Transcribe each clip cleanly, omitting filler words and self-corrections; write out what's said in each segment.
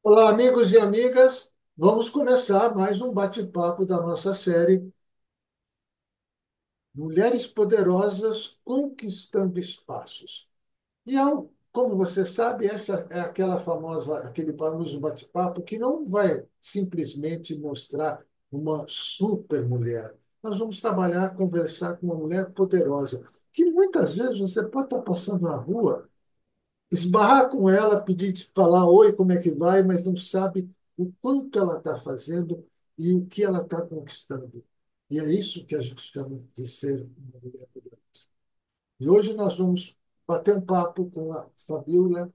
Olá, amigos e amigas. Vamos começar mais um bate-papo da nossa série Mulheres Poderosas Conquistando Espaços. Como você sabe, essa é aquele famoso bate-papo que não vai simplesmente mostrar uma super mulher. Nós vamos trabalhar, conversar com uma mulher poderosa, que muitas vezes você pode estar passando na rua, esbarrar com ela, pedir, falar oi, como é que vai, mas não sabe o quanto ela está fazendo e o que ela está conquistando. E é isso que a gente chama de ser uma mulher poderosa. E hoje nós vamos bater um papo com a Fabiola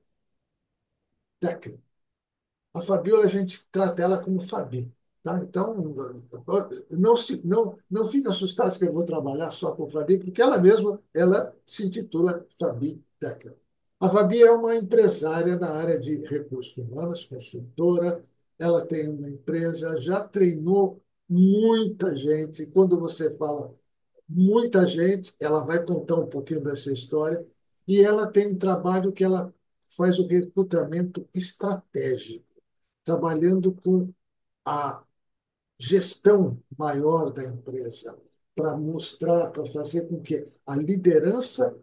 Decker. A Fabiola, a gente trata ela como Fabi. Tá? Então, não fica assustado que eu vou trabalhar só com Fabi, porque ela mesma ela se intitula Fabi Decker. A Fabi é uma empresária da área de recursos humanos, consultora. Ela tem uma empresa, já treinou muita gente. Quando você fala muita gente, ela vai contar um pouquinho dessa história. E ela tem um trabalho que ela faz o recrutamento estratégico, trabalhando com a gestão maior da empresa, para mostrar, para fazer com que a liderança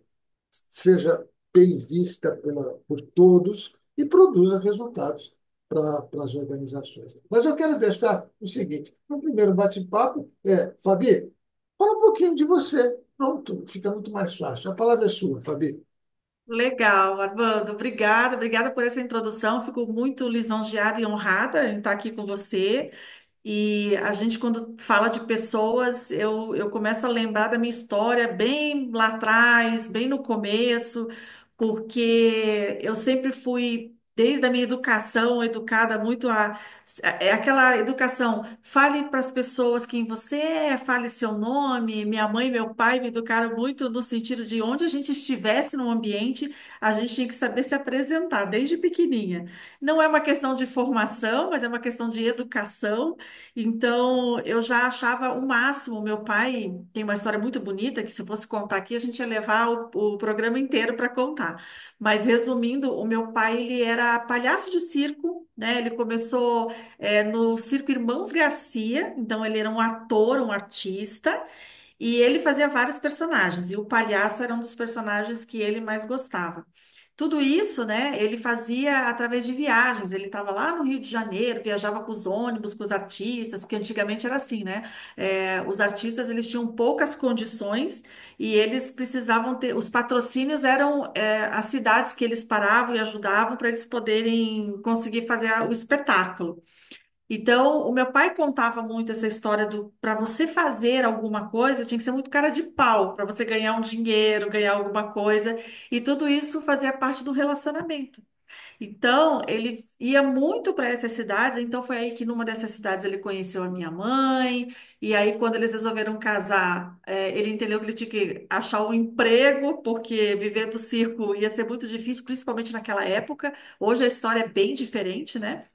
seja bem vista por todos e produza resultados para as organizações. Mas eu quero deixar o seguinte: no primeiro bate-papo, Fabi, fala um pouquinho de você. Pronto, fica muito mais fácil. A palavra é sua, Fabi. Legal, Armando. Obrigada por essa introdução. Fico muito lisonjeada e honrada em estar aqui com você. E a gente, quando fala de pessoas, eu começo a lembrar da minha história bem lá atrás, bem no começo, porque eu sempre fui, desde a minha educação, educada muito a. É aquela educação, fale para as pessoas quem você é, fale seu nome. Minha mãe e meu pai me educaram muito no sentido de onde a gente estivesse no ambiente, a gente tinha que saber se apresentar, desde pequenininha. Não é uma questão de formação, mas é uma questão de educação. Então, eu já achava o máximo. Meu pai tem uma história muito bonita que, se eu fosse contar aqui, a gente ia levar o programa inteiro para contar. Mas, resumindo, o meu pai ele era palhaço de circo, né? Ele começou no Circo Irmãos Garcia, então ele era um ator, um artista. E ele fazia vários personagens, e o palhaço era um dos personagens que ele mais gostava. Tudo isso, né, ele fazia através de viagens. Ele estava lá no Rio de Janeiro, viajava com os ônibus, com os artistas, porque antigamente era assim, né? Os artistas eles tinham poucas condições e eles precisavam ter. Os patrocínios eram as cidades que eles paravam e ajudavam para eles poderem conseguir fazer o espetáculo. Então, o meu pai contava muito essa história do para você fazer alguma coisa, tinha que ser muito cara de pau, para você ganhar um dinheiro, ganhar alguma coisa, e tudo isso fazia parte do relacionamento. Então, ele ia muito para essas cidades, então foi aí que numa dessas cidades ele conheceu a minha mãe, e aí quando eles resolveram casar, ele entendeu que ele tinha que achar um emprego, porque viver do circo ia ser muito difícil, principalmente naquela época. Hoje a história é bem diferente, né?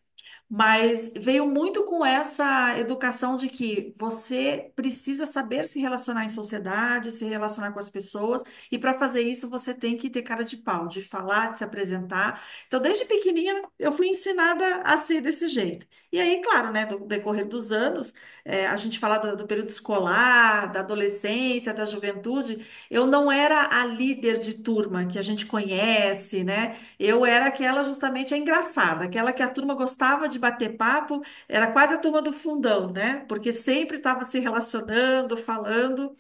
Mas veio muito com essa educação de que você precisa saber se relacionar em sociedade, se relacionar com as pessoas, e para fazer isso você tem que ter cara de pau, de falar, de se apresentar. Então, desde pequenininha, eu fui ensinada a ser desse jeito. E aí, claro, né, do decorrer dos anos, a gente fala do período escolar, da adolescência, da juventude, eu não era a líder de turma que a gente conhece, né? Eu era aquela justamente a engraçada, aquela que a turma gostava de bater papo, era quase a turma do fundão, né? Porque sempre estava se relacionando, falando.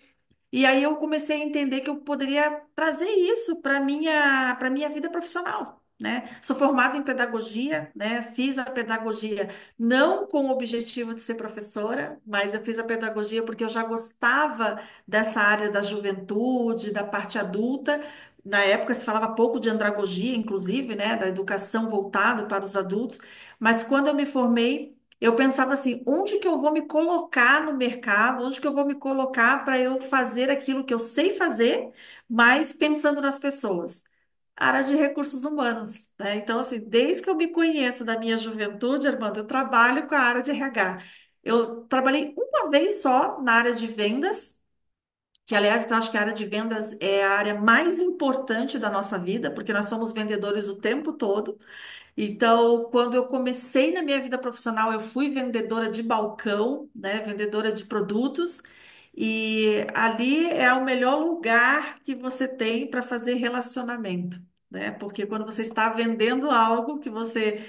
E aí eu comecei a entender que eu poderia trazer isso para minha vida profissional, né? Sou formada em pedagogia, né? Fiz a pedagogia não com o objetivo de ser professora, mas eu fiz a pedagogia porque eu já gostava dessa área da juventude, da parte adulta. Na época se falava pouco de andragogia, inclusive, né? Da educação voltada para os adultos. Mas quando eu me formei eu pensava assim, onde que eu vou me colocar no mercado? Onde que eu vou me colocar para eu fazer aquilo que eu sei fazer, mas pensando nas pessoas? Área de recursos humanos, né? Então, assim, desde que eu me conheço da minha juventude, Armando, eu trabalho com a área de RH. Eu trabalhei uma vez só na área de vendas, que aliás eu acho que a área de vendas é a área mais importante da nossa vida, porque nós somos vendedores o tempo todo. Então, quando eu comecei na minha vida profissional, eu fui vendedora de balcão, né, vendedora de produtos, e ali é o melhor lugar que você tem para fazer relacionamento, né? Porque quando você está vendendo algo que você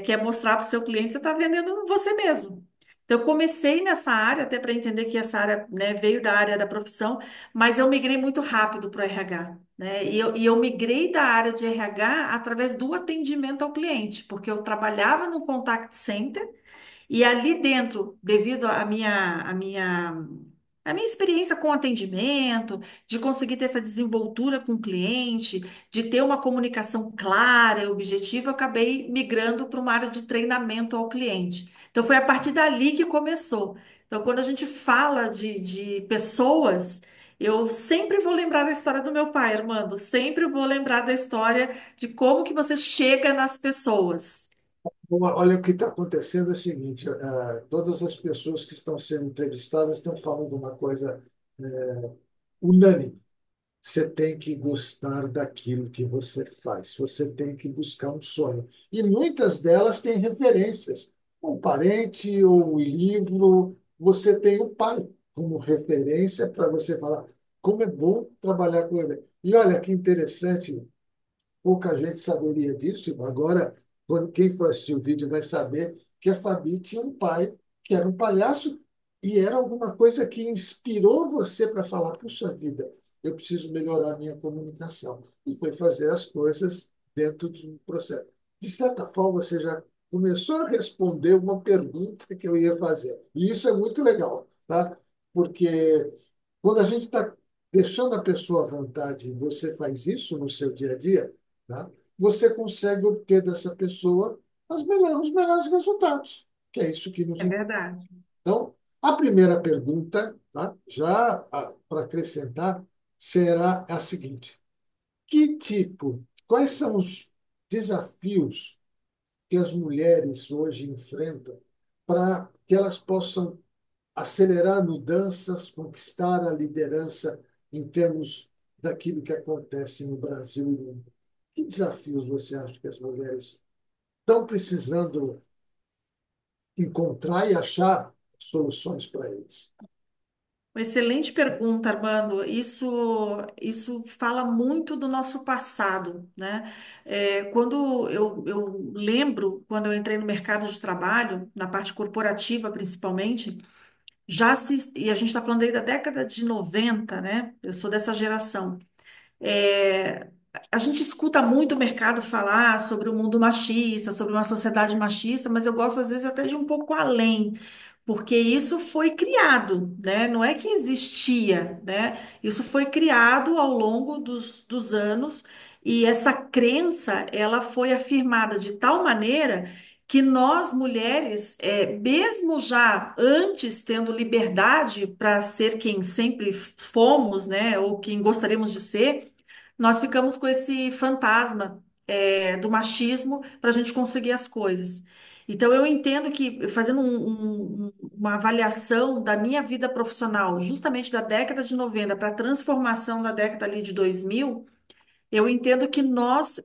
quer mostrar para o seu cliente, você está vendendo você mesmo. Então, eu comecei nessa área, até para entender que essa área, né, veio da área da profissão, mas eu migrei muito rápido para o RH, né? E eu migrei da área de RH através do atendimento ao cliente, porque eu trabalhava no contact center e ali dentro, devido à minha experiência com atendimento, de conseguir ter essa desenvoltura com o cliente, de ter uma comunicação clara e objetiva, eu acabei migrando para uma área de treinamento ao cliente. Então, foi a partir dali que começou. Então, quando a gente fala de pessoas, eu sempre vou lembrar da história do meu pai, Armando. Sempre vou lembrar da história de como que você chega nas pessoas. Olha, o que está acontecendo é o seguinte: todas as pessoas que estão sendo entrevistadas estão falando uma coisa unânime. Você tem que gostar daquilo que você faz. Você tem que buscar um sonho. E muitas delas têm referências. Um parente ou um livro. Você tem o pai como referência para você falar como é bom trabalhar com ele. E olha que interessante, pouca gente saberia disso. Agora, quem for assistir o vídeo vai saber que a Fabi tinha um pai que era um palhaço e era alguma coisa que inspirou você para falar, puxa vida, eu preciso melhorar a minha comunicação. E foi fazer as coisas dentro de um processo. De certa forma, você já começou a responder uma pergunta que eu ia fazer. E isso é muito legal, tá? Porque quando a gente está deixando a pessoa à vontade, e você faz isso no seu dia a dia, tá? Você consegue obter dessa pessoa os melhores resultados, que é isso que nos É interessa. verdade. Então, a primeira pergunta, tá? Já para acrescentar, será a seguinte: quais são os desafios que as mulheres hoje enfrentam para que elas possam acelerar mudanças, conquistar a liderança em termos daquilo que acontece no Brasil e no mundo? Que desafios você acha que as mulheres estão precisando encontrar e achar soluções para eles? Uma excelente pergunta, Armando. Isso fala muito do nosso passado, né? Quando eu lembro, quando eu entrei no mercado de trabalho, na parte corporativa principalmente, e a gente está falando aí da década de 90, né? Eu sou dessa geração. É, a gente escuta muito o mercado falar sobre o mundo machista, sobre uma sociedade machista, mas eu gosto às vezes até de um pouco além, porque isso foi criado, né? Não é que existia, né? Isso foi criado ao longo dos anos e essa crença, ela foi afirmada de tal maneira que nós mulheres, mesmo já antes tendo liberdade para ser quem sempre fomos, né? Ou quem gostaríamos de ser, nós ficamos com esse fantasma, do machismo para a gente conseguir as coisas. Então, eu entendo que, fazendo uma avaliação da minha vida profissional, justamente da década de 90 para a transformação da década ali de 2000, eu entendo que nós,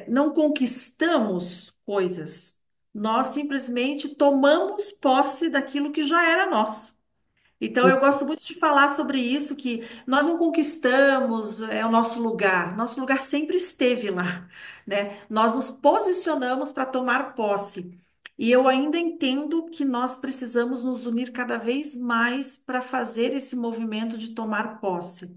não conquistamos coisas, nós simplesmente tomamos posse daquilo que já era nosso. Então, eu gosto muito de falar sobre isso, que nós não conquistamos o nosso lugar. Nosso lugar sempre esteve lá, né? Nós nos posicionamos para tomar posse. E eu ainda entendo que nós precisamos nos unir cada vez mais para fazer esse movimento de tomar posse,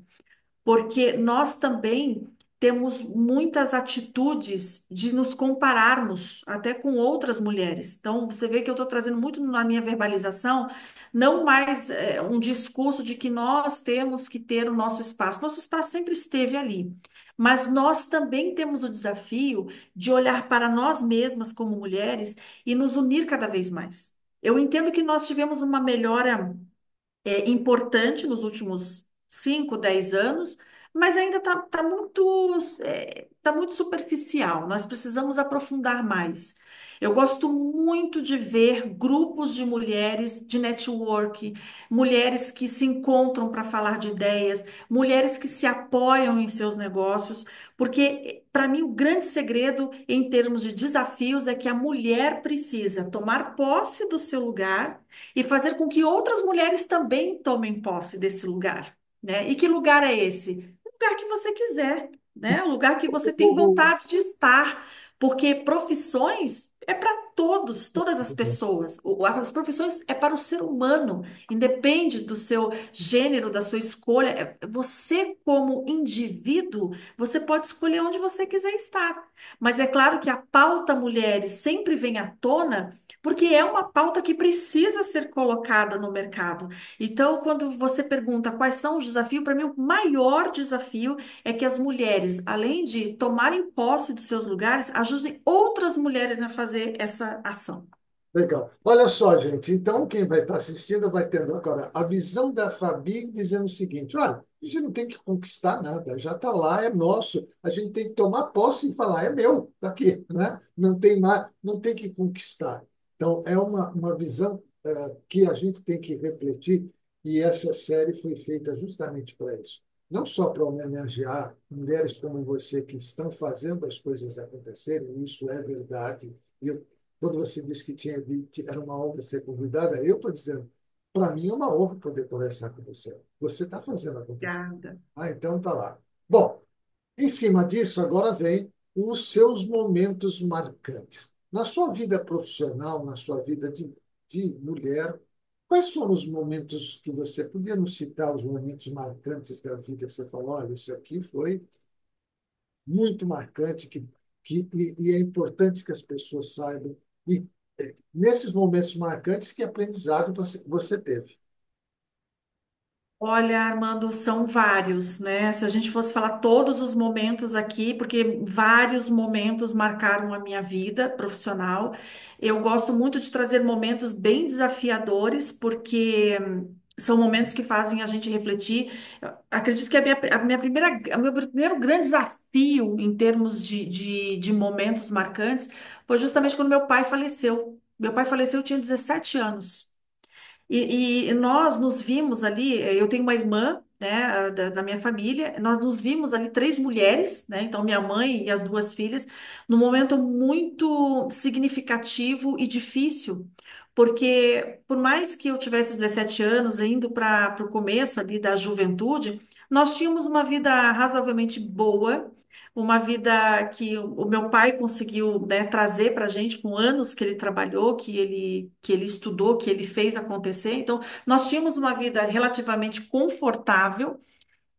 porque nós também temos muitas atitudes de nos compararmos até com outras mulheres. Então, você vê que eu estou trazendo muito na minha verbalização, não mais um discurso de que nós temos que ter o nosso espaço. Nosso espaço sempre esteve ali. Mas nós também temos o desafio de olhar para nós mesmas como mulheres e nos unir cada vez mais. Eu entendo que nós tivemos uma melhora importante nos últimos 5, 10 anos, mas ainda tá muito superficial. Nós precisamos aprofundar mais. Eu gosto muito de ver grupos de mulheres de network, mulheres que se encontram para falar de ideias, mulheres que se apoiam em seus negócios, porque para mim o grande segredo em termos de desafios é que a mulher precisa tomar posse do seu lugar e fazer com que outras mulheres também tomem posse desse lugar, né? E que lugar é esse? O lugar que você quiser, né? O lugar que você tem vontade de estar, porque profissões é para todos, todas as pessoas. As profissões é para o ser humano, independe do seu gênero, da sua escolha. Você, como indivíduo, você pode escolher onde você quiser estar. Mas é claro que a pauta mulheres sempre vem à tona, porque é uma pauta que precisa ser colocada no mercado. Então, quando você pergunta quais são os desafios, para mim o maior desafio é que as mulheres, além de tomarem posse dos seus lugares, ajudem outras mulheres a fazer essa ação. Legal. Olha só, gente. Então, quem vai estar assistindo vai tendo agora a visão da Fabi dizendo o seguinte: olha, a gente não tem que conquistar nada, já está lá, é nosso. A gente tem que tomar posse e falar, é meu, está aqui, né? Não tem mais, não tem que conquistar. Então, é uma visão que a gente tem que refletir, e essa série foi feita justamente para isso. Não só para homenagear mulheres como você que estão fazendo as coisas acontecerem, isso é verdade. Quando você disse que era uma honra ser convidada, eu estou dizendo, para mim é uma honra poder conversar com você. Você está fazendo acontecer. Obrigada. Ah, então tá lá. Bom, em cima disso, agora vem os seus momentos marcantes. Na sua vida profissional, na sua vida de mulher, quais foram os momentos que você podia nos citar, os momentos marcantes da vida que você falou, olha, isso aqui foi muito marcante e é importante que as pessoas saibam. E nesses momentos marcantes, que aprendizado você teve? Olha, Armando, são vários, né? Se a gente fosse falar todos os momentos aqui, porque vários momentos marcaram a minha vida profissional. Eu gosto muito de trazer momentos bem desafiadores, porque são momentos que fazem a gente refletir. Eu acredito que o meu primeiro grande desafio em termos de momentos marcantes foi justamente quando meu pai faleceu. Meu pai faleceu, eu tinha 17 anos. E nós nos vimos ali, eu tenho uma irmã, né, da minha família, nós nos vimos ali três mulheres, né, então minha mãe e as duas filhas, num momento muito significativo e difícil, porque por mais que eu tivesse 17 anos, indo para o começo ali da juventude, nós tínhamos uma vida razoavelmente boa, uma vida que o meu pai conseguiu, né, trazer para a gente com anos que ele trabalhou, que ele estudou, que ele fez acontecer. Então, nós tínhamos uma vida relativamente confortável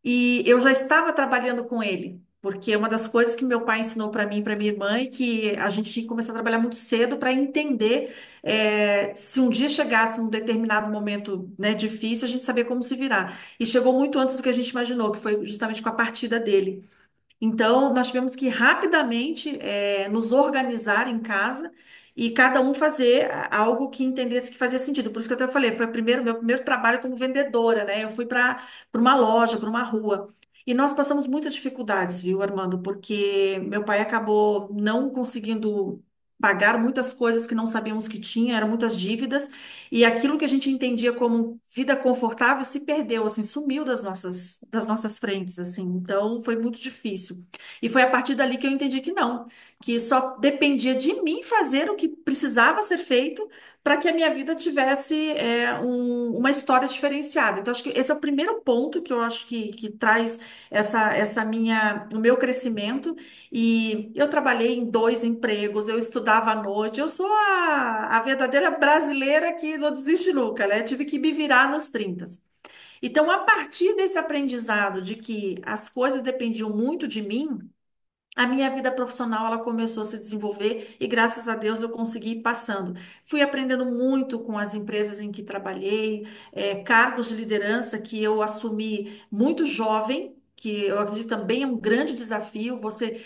e eu já estava trabalhando com ele. Porque uma das coisas que meu pai ensinou para mim e para minha irmã é que a gente tinha que começar a trabalhar muito cedo para entender se um dia chegasse um determinado momento, né, difícil, a gente saber como se virar. E chegou muito antes do que a gente imaginou, que foi justamente com a partida dele. Então, nós tivemos que rapidamente nos organizar em casa e cada um fazer algo que entendesse que fazia sentido. Por isso que eu até falei, foi meu primeiro trabalho como vendedora, né? Eu fui para uma loja, para uma rua. E nós passamos muitas dificuldades, viu, Armando? Porque meu pai acabou não conseguindo pagar muitas coisas que não sabíamos que tinha, eram muitas dívidas, e aquilo que a gente entendia como vida confortável se perdeu, assim, sumiu das nossas frentes, assim. Então, foi muito difícil. E foi a partir dali que eu entendi que não, que só dependia de mim fazer o que precisava ser feito para que a minha vida tivesse uma história diferenciada. Então, acho que esse é o primeiro ponto que eu acho que traz o meu crescimento. E eu trabalhei em dois empregos, eu estudava à noite, eu sou a verdadeira brasileira que não desiste nunca, né? Tive que me virar nos 30. Então, a partir desse aprendizado de que as coisas dependiam muito de mim, a minha vida profissional ela começou a se desenvolver e graças a Deus eu consegui ir passando. Fui aprendendo muito com as empresas em que trabalhei, cargos de liderança que eu assumi muito jovem, que eu acredito também é um grande desafio. Você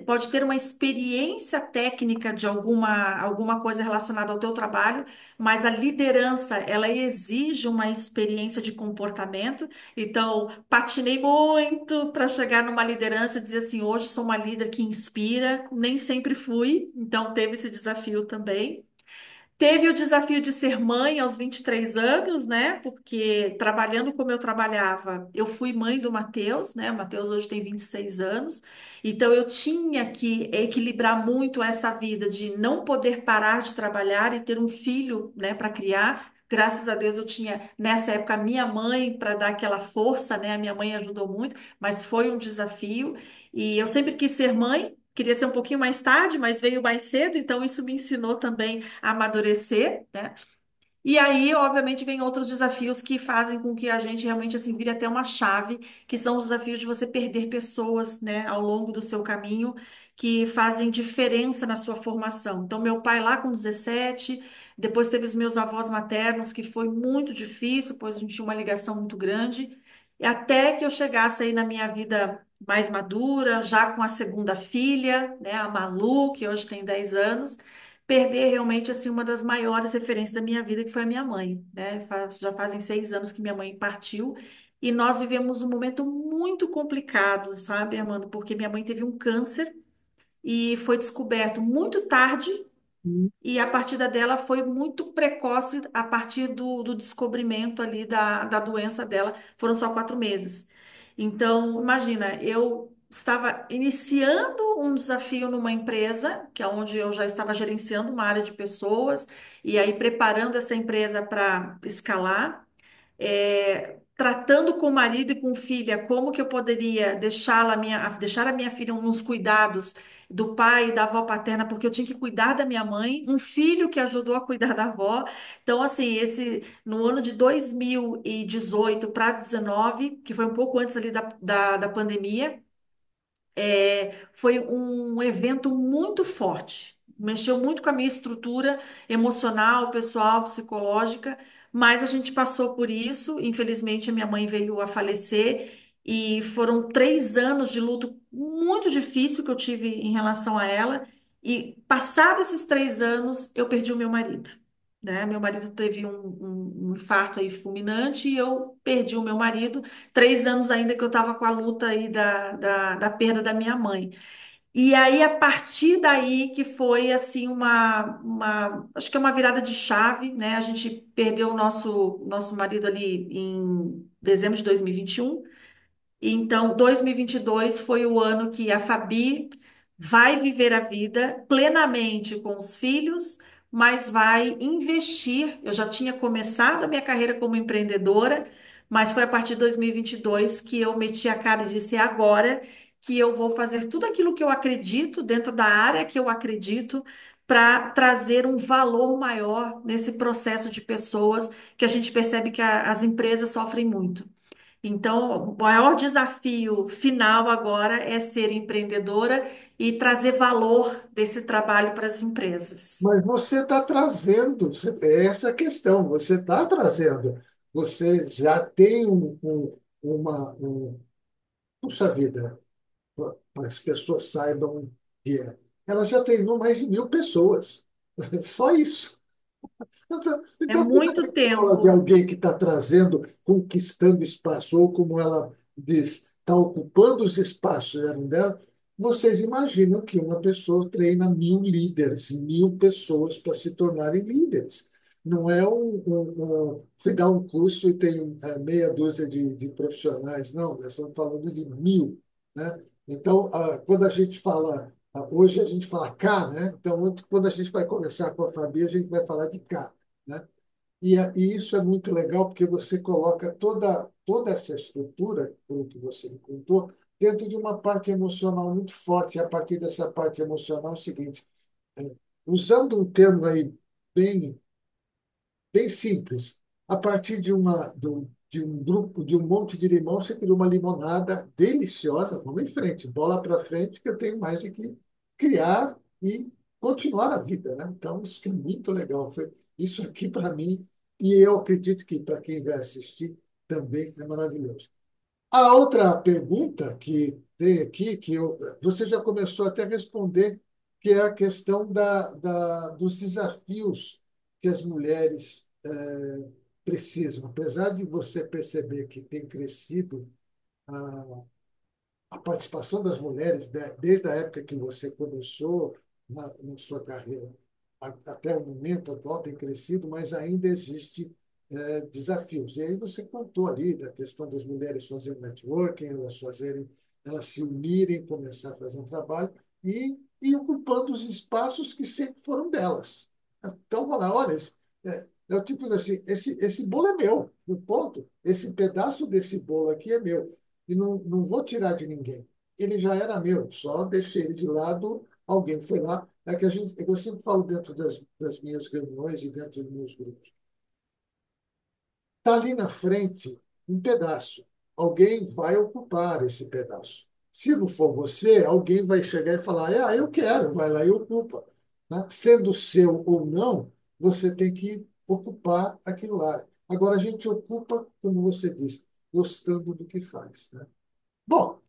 pode ter uma experiência técnica de alguma coisa relacionada ao teu trabalho, mas a liderança, ela exige uma experiência de comportamento. Então, patinei muito para chegar numa liderança e dizer assim, hoje sou uma líder que inspira, nem sempre fui, então teve esse desafio também. Teve o desafio de ser mãe aos 23 anos, né? Porque trabalhando como eu trabalhava, eu fui mãe do Matheus, né? O Matheus hoje tem 26 anos. Então eu tinha que equilibrar muito essa vida de não poder parar de trabalhar e ter um filho, né, para criar. Graças a Deus eu tinha nessa época a minha mãe para dar aquela força, né? A minha mãe ajudou muito, mas foi um desafio. E eu sempre quis ser mãe. Queria ser um pouquinho mais tarde, mas veio mais cedo, então isso me ensinou também amadurecer, né? E aí, obviamente, vem outros desafios que fazem com que a gente realmente assim vire até uma chave, que são os desafios de você perder pessoas, né, ao longo do seu caminho, que fazem diferença na sua formação. Então, meu pai lá com 17, depois teve os meus avós maternos, que foi muito difícil, pois a gente tinha uma ligação muito grande, e até que eu chegasse aí na minha vida mais madura, já com a segunda filha, né, a Malu, que hoje tem 10 anos, perder realmente assim uma das maiores referências da minha vida, que foi a minha mãe, né? Já fazem 6 anos que minha mãe partiu e nós vivemos um momento muito complicado, sabe, Armando? Porque minha mãe teve um câncer e foi descoberto muito tarde e a partida dela foi muito precoce a partir do descobrimento ali da doença dela. Foram só 4 meses. Então, imagina, eu estava iniciando um desafio numa empresa, que é onde eu já estava gerenciando uma área de pessoas, e aí preparando essa empresa para escalar tratando com o marido e com filha, como que eu poderia deixar a minha filha nos cuidados do pai e da avó paterna, porque eu tinha que cuidar da minha mãe, um filho que ajudou a cuidar da avó. Então, assim, esse no ano de 2018 para 19, que foi um pouco antes ali da pandemia, foi um evento muito forte. Mexeu muito com a minha estrutura emocional, pessoal, psicológica, mas a gente passou por isso. Infelizmente, a minha mãe veio a falecer e foram 3 anos de luto muito difícil que eu tive em relação a ela. E passados esses 3 anos, eu perdi o meu marido. Né? Meu marido teve um infarto aí fulminante e eu perdi o meu marido. 3 anos ainda que eu estava com a luta aí da perda da minha mãe. E aí, a partir daí que foi assim acho que é uma virada de chave, né? A gente perdeu o nosso marido ali em dezembro de 2021. Então, 2022 foi o ano que a Fabi vai viver a vida plenamente com os filhos, mas vai investir. Eu já tinha começado a minha carreira como empreendedora, mas foi a partir de 2022 que eu meti a cara e disse: é agora que eu vou fazer tudo aquilo que eu acredito, dentro da área que eu acredito, para trazer um valor maior nesse processo de pessoas que a gente percebe que as empresas sofrem muito. Então, o maior desafio final agora é ser empreendedora e trazer valor desse trabalho para as empresas. Mas você está trazendo, essa é a questão, você está trazendo, você já tem puxa vida, para as pessoas saibam que é. Ela já treinou mais de 1.000 pessoas, só isso. É Então, quando a muito gente fala de tempo. alguém que está trazendo, conquistando espaço, ou como ela diz, está ocupando os espaços que eram dela, vocês imaginam que uma pessoa treina 1.000 líderes, 1.000 pessoas para se tornarem líderes. Não é fui dar um curso e tem meia dúzia de profissionais, não, nós estamos falando de 1.000, né? Então, quando a gente fala hoje a gente fala K, né? Então, quando a gente vai conversar com a Fabi, a gente vai falar de K, né? E isso é muito legal porque você coloca toda essa estrutura, pelo que você me contou, dentro de uma parte emocional muito forte. E a partir dessa parte emocional é o seguinte, é, usando um termo aí bem bem simples. A partir de um grupo, de um monte de limão, você cria uma limonada deliciosa. Vamos em frente, bola para frente, que eu tenho mais do que criar e continuar a vida, né? Então, isso que é muito legal. Foi isso aqui para mim, e eu acredito que para quem vai assistir também é maravilhoso. A outra pergunta que tem aqui, você já começou até a responder, que é a questão dos desafios que as mulheres precisam. Apesar de você perceber que tem crescido a participação das mulheres, né, desde a época que você começou na sua carreira até o momento atual, tem crescido, mas ainda existe desafios. E aí você contou ali da questão das mulheres fazerem networking, elas se unirem, começar a fazer um trabalho e ocupando os espaços que sempre foram delas. Então, falar, olha, é o tipo assim, esse bolo é meu, no ponto. Esse pedaço desse bolo aqui é meu e não vou tirar de ninguém. Ele já era meu, só deixei ele de lado, alguém foi lá. É que eu sempre falo dentro das minhas reuniões e dentro dos meus grupos. Está ali na frente um pedaço. Alguém vai ocupar esse pedaço. Se não for você, alguém vai chegar e falar: eu quero, vai lá e ocupa. Né? Sendo seu ou não, você tem que ocupar aquilo lá. Agora, a gente ocupa, como você disse, gostando do que faz. Né? Bom,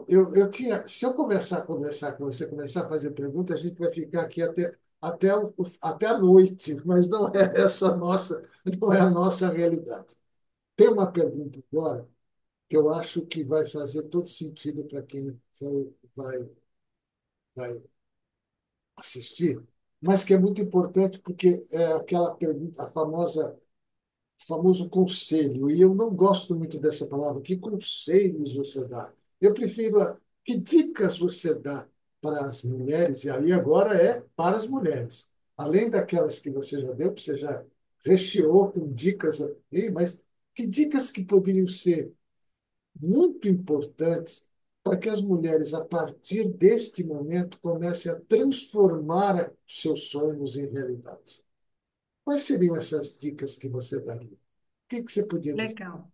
eu tinha. Se eu começar a conversar com você, começar a fazer perguntas, a gente vai ficar aqui até a noite, mas não é essa a nossa, não é a nossa realidade. Tem uma pergunta agora que eu acho que vai fazer todo sentido para quem vai assistir, mas que é muito importante porque é aquela pergunta, a famosa famoso conselho, e eu não gosto muito dessa palavra. Que conselhos você dá? Eu prefiro que dicas você dá para as mulheres, e aí agora é para as mulheres. Além daquelas que você já deu, que você já recheou com dicas aí, mas que dicas que poderiam ser muito importantes para que as mulheres, a partir deste momento, comecem a transformar seus sonhos em realidade? Quais seriam essas dicas que você daria? O que você podia dizer? Legal,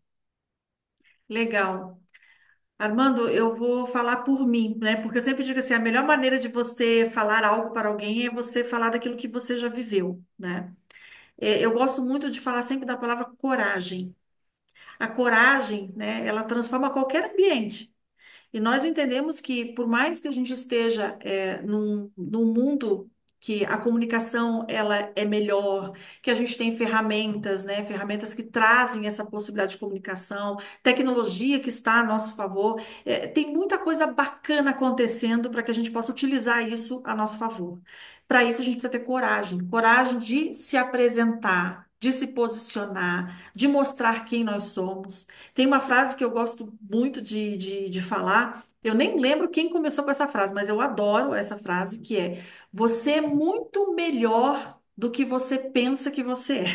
legal. Armando, eu vou falar por mim, né? Porque eu sempre digo assim, a melhor maneira de você falar algo para alguém é você falar daquilo que você já viveu, né? Eu gosto muito de falar sempre da palavra coragem. A coragem, né, ela transforma qualquer ambiente. E nós entendemos que, por mais que a gente esteja num mundo que a comunicação ela é melhor, que a gente tem ferramentas, né, ferramentas que trazem essa possibilidade de comunicação, tecnologia que está a nosso favor, tem muita coisa bacana acontecendo para que a gente possa utilizar isso a nosso favor. Para isso, a gente precisa ter coragem, coragem de se apresentar, de se posicionar, de mostrar quem nós somos. Tem uma frase que eu gosto muito de falar. Eu nem lembro quem começou com essa frase, mas eu adoro essa frase, que é: você é muito melhor do que você pensa que você é.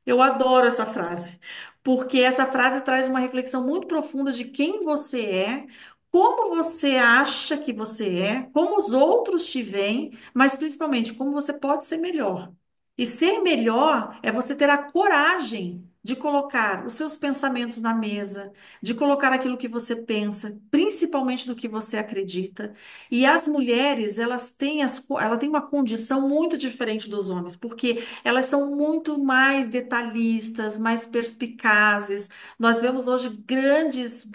Eu adoro essa frase, porque essa frase traz uma reflexão muito profunda de quem você é, como você acha que você é, como os outros te veem, mas principalmente como você pode ser melhor. E ser melhor é você ter a coragem de colocar os seus pensamentos na mesa, de colocar aquilo que você pensa, principalmente do que você acredita. E as mulheres, elas têm uma condição muito diferente dos homens, porque elas são muito mais detalhistas, mais perspicazes. Nós vemos hoje grandes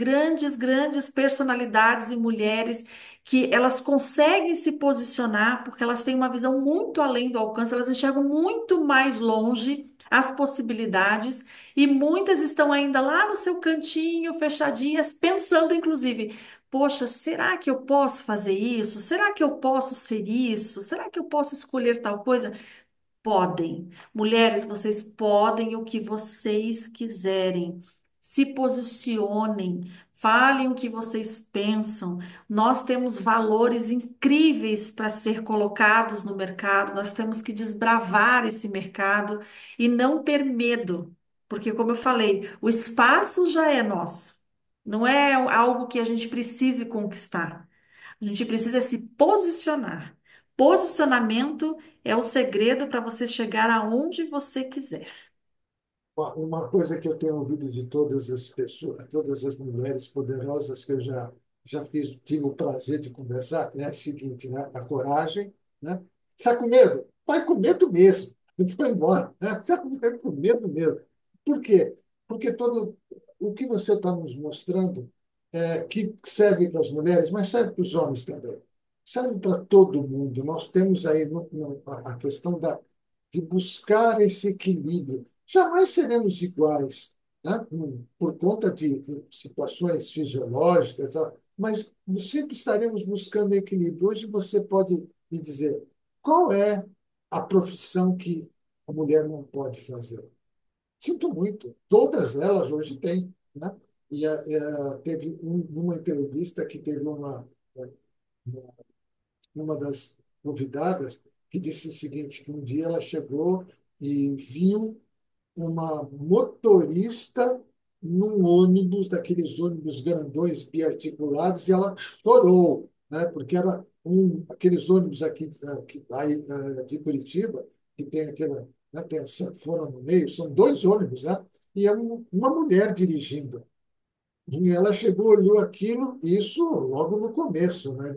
personalidades e mulheres que elas conseguem se posicionar porque elas têm uma visão muito além do alcance, elas enxergam muito mais longe as possibilidades e muitas estão ainda lá no seu cantinho, fechadinhas, pensando inclusive: poxa, será que eu posso fazer isso? Será que eu posso ser isso? Será que eu posso escolher tal coisa? Podem. Mulheres, vocês podem o que vocês quiserem. Se posicionem, falem o que vocês pensam. Nós temos valores incríveis para ser colocados no mercado. Nós temos que desbravar esse mercado e não ter medo, porque, como eu falei, o espaço já é nosso. Não é algo que a gente precise conquistar. A gente precisa se posicionar. Posicionamento é o segredo para você chegar aonde você quiser. Uma coisa que eu tenho ouvido de todas as pessoas, todas as mulheres poderosas que eu já tive o prazer de conversar, é a seguinte, né? A coragem, né? Está com medo? Vai com medo mesmo. E foi embora, né? Vai com medo mesmo. Por quê? porque o que você está nos mostrando é que serve para as mulheres, mas serve para os homens também. Serve para todo mundo. Nós temos aí a questão de buscar esse equilíbrio. Jamais seremos iguais, né? Por conta de situações fisiológicas, tal, mas sempre estaremos buscando equilíbrio. Hoje você pode me dizer qual é a profissão que a mulher não pode fazer? Sinto muito, todas elas hoje têm, né? Teve uma entrevista que teve uma das convidadas que disse o seguinte, que um dia ela chegou e viu uma motorista num ônibus, daqueles ônibus grandões biarticulados, e ela chorou, né? Porque era aqueles ônibus aí, de Curitiba, que tem aquela, né, tem a sanfona no meio, são dois ônibus, né? E é uma mulher dirigindo. E ela chegou, olhou aquilo, isso logo no começo, né,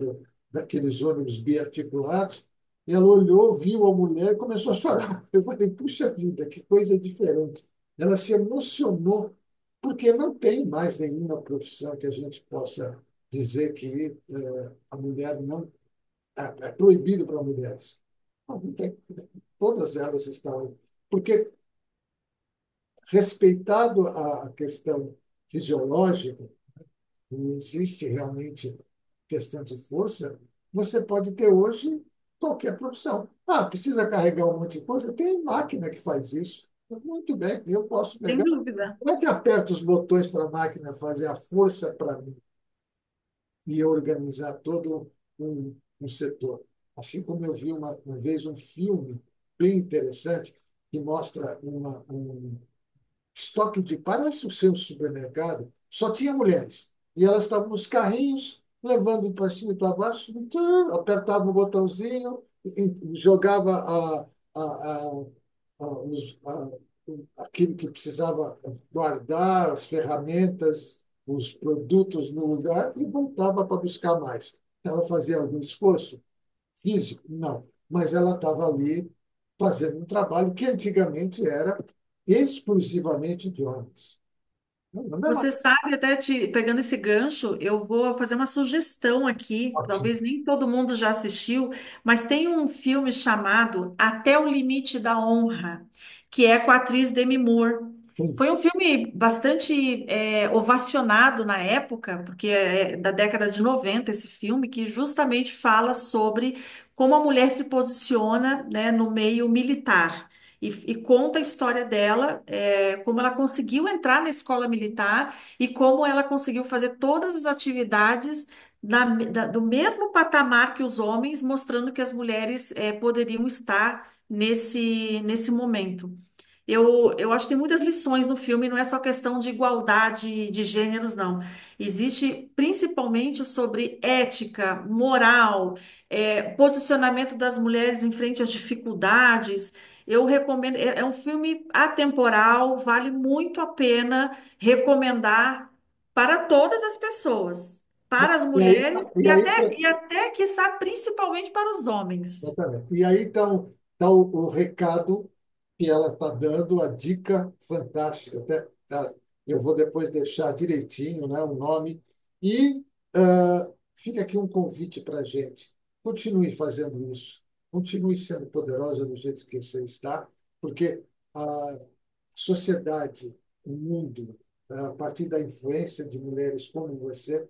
daqueles ônibus biarticulados, e ela olhou, viu a mulher e começou a chorar. Eu falei, puxa vida, que coisa diferente. Ela se emocionou, porque não tem mais nenhuma profissão que a gente possa dizer que a mulher não é proibido para mulheres. Não tem, todas elas estão aí. Porque, respeitado a questão fisiológica, não existe realmente questão de força, você pode ter hoje qualquer profissão. Ah, precisa carregar um monte de coisa? Tem máquina que faz isso. Muito bem, eu posso Sem pegar. dúvida. Como é que aperta os botões para a máquina fazer a força para mim e organizar todo um setor? Assim como eu vi uma vez um filme bem interessante que mostra estoque de, parece o seu supermercado, só tinha mulheres. E elas estavam nos carrinhos, levando para cima e para baixo, apertava o botãozinho, e jogava aquilo que precisava guardar, as ferramentas, os produtos no lugar e voltava para buscar mais. Ela fazia algum esforço físico? Não. Mas ela estava ali fazendo um trabalho que antigamente era exclusivamente de homens. Não é mais Você sabe, até pegando esse gancho, eu vou fazer uma sugestão aqui. ótimo. Talvez nem todo mundo já assistiu, mas tem um filme chamado Até o Limite da Honra, que é com a atriz Demi Moore. Sim. Foi um filme bastante ovacionado na época, porque é da década de 90 esse filme, que justamente fala sobre como a mulher se posiciona, né, no meio militar. E conta a história dela, como ela conseguiu entrar na escola militar e como ela conseguiu fazer todas as atividades do mesmo patamar que os homens, mostrando que as mulheres poderiam estar nesse momento. Eu acho que tem muitas lições no filme, não é só questão de igualdade de gêneros, não. Existe principalmente sobre ética, moral, posicionamento das mulheres em frente às dificuldades. Eu recomendo, é um filme atemporal, vale muito a pena recomendar para todas as pessoas, para as E aí, mulheres e aí, e até, quiçá, principalmente para os homens. exatamente. E aí tá o recado que ela está dando, a dica fantástica. Até, eu vou depois deixar direitinho, né, o nome. E fica aqui um convite para a gente. Continue fazendo isso. Continue sendo poderosa do jeito que você está, porque a sociedade, o mundo, a partir da influência de mulheres como você,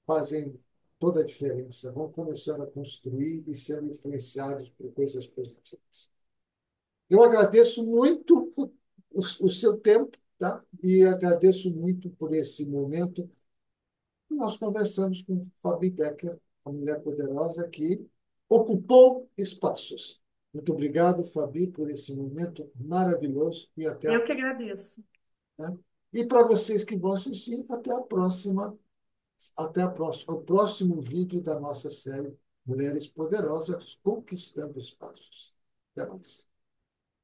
fazem toda a diferença, vão começando a construir e sendo influenciados por coisas positivas. Eu agradeço muito o seu tempo, tá? E agradeço muito por esse momento. Nós conversamos com Fabi Decker, a mulher poderosa que ocupou espaços. Muito obrigado, Fabi, por esse momento maravilhoso e Eu que agradeço. né? E para vocês que vão assistir, até a próxima, o próximo vídeo da nossa série Mulheres Poderosas Conquistando Espaços. Até mais.